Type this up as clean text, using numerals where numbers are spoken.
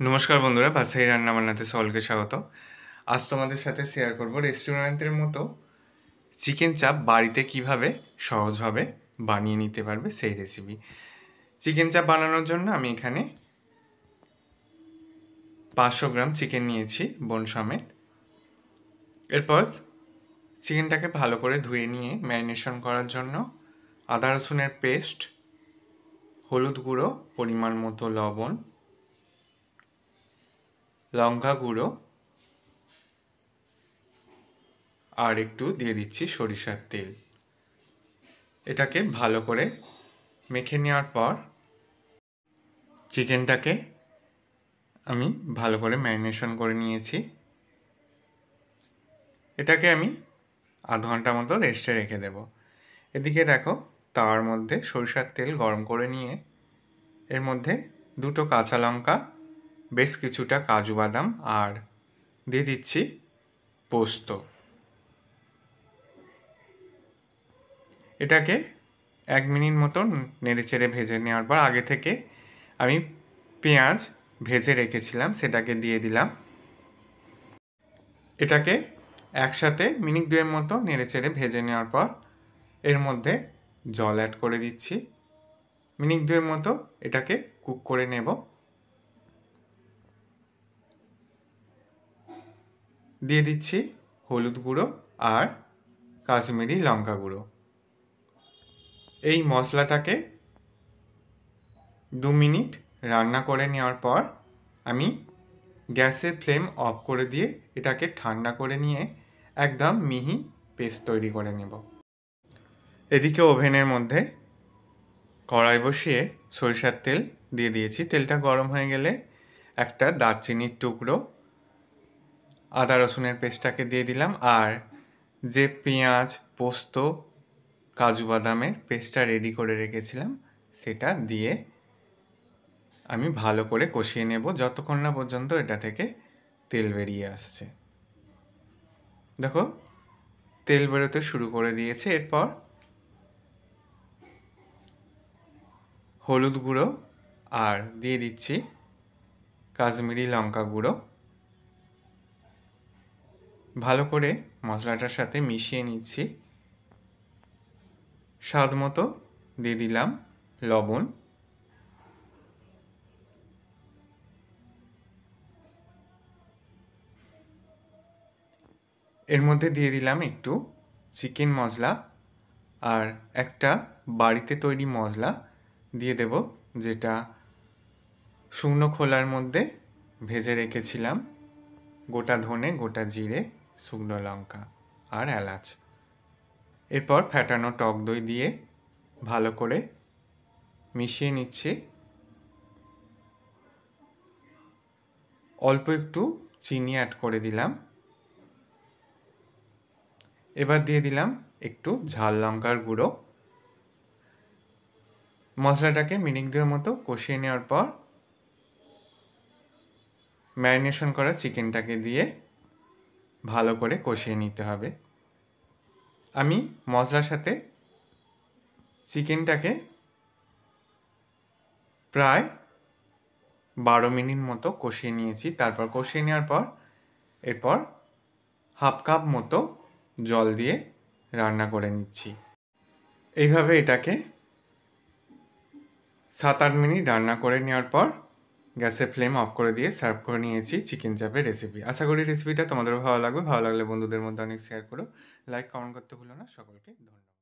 নমস্কার বন্ধুরা, বাসাই রান্না বান্নাতে সকলকে স্বাগত। আজ তোমাদের সাথে শেয়ার করব রেস্টুরেন্টের মতো চিকেন চাপ বাড়িতে কিভাবে সহজভাবে বানিয়ে নিতে পারবে সেই রেসিপি। চিকেন চাপ বানানোর জন্য আমি এখানে 500 গ্রাম চিকেন নিয়েছি বোন সমেত। এরপর চিকেনটাকে ভালো করে ধুয়ে নিয়ে ম্যারিনেশন করার জন্য আদা রসুনের পেস্ট, হলুদ গুঁড়ো, পরিমাণ মতো লবণ, লঙ্কা গুঁড়ো আর একটু দিয়ে দিচ্ছি সরিষার তেল। এটাকে ভালো করে মেখে নেওয়ার পর চিকেনটাকে আমি ভালো করে ম্যারিনেশন করে নিয়েছি। এটাকে আমি আধ ঘন্টা মতো রেস্টে রেখে দেব। এদিকে দেখো, তাওয়ার মধ্যে সরিষার তেল গরম করে নিয়ে এর মধ্যে 2টো কাঁচা লঙ্কা, বেশ কিছুটা কাজু বাদাম আর দিয়ে দিচ্ছি পোস্ত। এটাকে 1 মিনিট মতো নেড়েচেড়ে ভেজে নেওয়ার পর আগে থেকে আমি পেঁয়াজ ভেজে রেখেছিলাম, সেটাকে দিয়ে দিলাম। এটাকে একসাথে মিনিট 2 মতো নেড়েচেড়ে ভেজে নেওয়ার পর এর মধ্যে জল অ্যাড করে দিচ্ছি। মিনিট 2 মতো এটাকে কুক করে নেব। দিয়ে দিচ্ছি হলুদ গুঁড়ো আর কাশ্মীরি লঙ্কা গুঁড়ো। এই মশলাটাকে 2 মিনিট রান্না করে নেওয়ার পর আমি গ্যাসের ফ্লেম অফ করে দিয়ে এটাকে ঠান্ডা করে নিয়ে একদম মিহি পেস্ট তৈরি করে নেব। এদিকে ওভেনের মধ্যে কড়াই বসিয়ে সরিষার তেল দিয়ে দিয়েছি। তেলটা গরম হয়ে গেলে একটা দারচিনির টুকরো, আদা রসুনের পেস্টটাকে দিয়ে দিলাম আর যে পেঁয়াজ, পোস্ত, কাজু বাদামের পেস্টটা রেডি করে রেখেছিলাম সেটা দিয়ে আমি ভালো করে কষিয়ে নেব যতক্ষণ না পর্যন্ত এটা থেকে তেল বেরিয়ে আসছে। দেখো, তেল বেরোতে শুরু করে দিয়েছে। এরপর হলুদ গুঁড়ো আর দিয়ে দিচ্ছি কাশ্মীরি লঙ্কা গুঁড়ো। ভালো করে মশলাটার সাথে মিশিয়ে নিচ্ছি। স্বাদ মতো দিয়ে দিলাম লবণ। এর মধ্যে দিয়ে দিলাম একটু চিকেন মশলা আর একটা বাড়িতে তৈরি মশলা দিয়ে দেব, যেটা শুকনো খোলার মধ্যে ভেজে রেখেছিলাম। গোটা ধনে, গোটা জিরে, শুকনো লঙ্কা আর এলাচ। এরপর ফ্যাটানো টক দই দিয়ে ভালো করে মিশিয়ে নিচ্ছি। অল্প একটু চিনি অ্যাড করে দিলাম। এবার দিয়ে দিলাম একটু ঝাল লঙ্কার গুঁড়ো। মশলাটাকে মিনিট 2 মতো কষিয়ে নেওয়ার পর ম্যারিনেশন করা চিকেনটাকে দিয়ে ভালো করে কষিয়ে নিতে হবে। আমি মশলার সাথে চিকেনটাকে প্রায় 12 মিনিট মতো কষিয়ে নিয়েছি। তারপর কষিয়ে নেওয়ার পর এরপর হাফ কাপ মতো জল দিয়ে রান্না করে নিচ্ছি। এইভাবে এটাকে 7-8 মিনিট রান্না করে নেওয়ার পর গ্যাসের ফ্লেম অফ করে দিয়ে সার্ভ করে নিয়েছি চিকেন চাপের রেসিপি। আশা করি রেসিপিটা তোমাদের ভালো লাগবে। ভালো লাগলে বন্ধুদের মধ্যে অনেক শেয়ার করো, লাইক কমেন্ট করতে ভুলো না। সকলকে ধন্যবাদ।